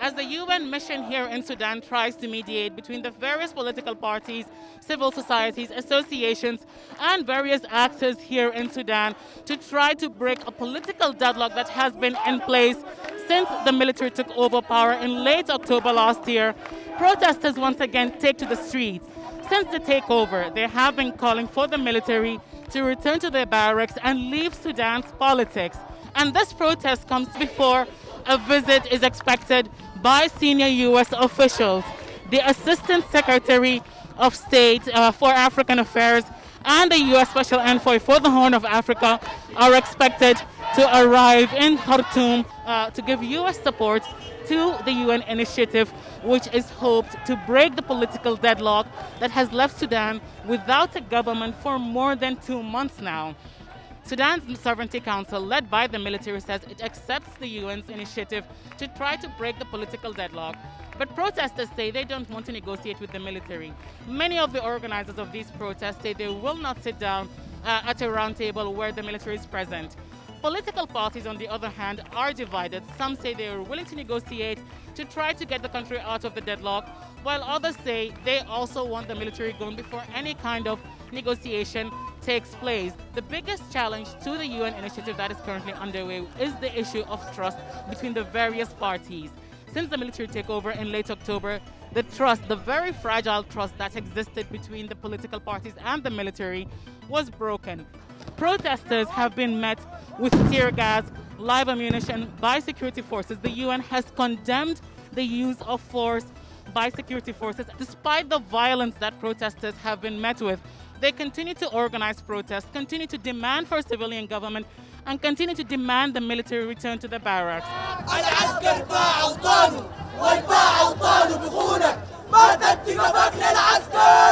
as the UN mission here in Sudan tries to mediate between the various political parties, civil societies, associations, and various actors here in Sudan to try to break a political deadlock that has been in place since the military took over power in late October last year. Protesters once again take to the streets. Since the takeover, they have been calling for the military to return to their barracks and leave Sudan's politics. And this protest comes before a visit is expected by senior U.S. officials. The Assistant Secretary of State for African Affairs and the U.S. Special Envoy for the Horn of Africa are expected to arrive in Khartoum to give U.S. support to the UN initiative, which is hoped to break the political deadlock that has left Sudan without a government for more than 2 months now. Sudan's Sovereignty Council, led by the military, says it accepts the UN's initiative to try to break the political deadlock. But protesters say they don't want to negotiate with the military. Many of the organizers of these protests say they will not sit down at a round table where the military is present. Political parties, on the other hand, are divided. Some say they are willing to negotiate to try to get the country out of the deadlock, while others say they also want the military gone before any kind of negotiation takes place. The biggest challenge to the UN initiative that is currently underway is the issue of trust between the various parties. Since the military takeover in late October, the trust, the very fragile trust that existed between the political parties and the military, was broken. Protesters have been met with tear gas, live ammunition by security forces. The UN has condemned the use of force by security forces. Despite the violence that protesters have been met with, they continue to organize protests, continue to demand for a civilian government, and continue to demand the military return to the barracks. العسكر باع وطنه والباع وطنه بخونك ما تدي للعسكر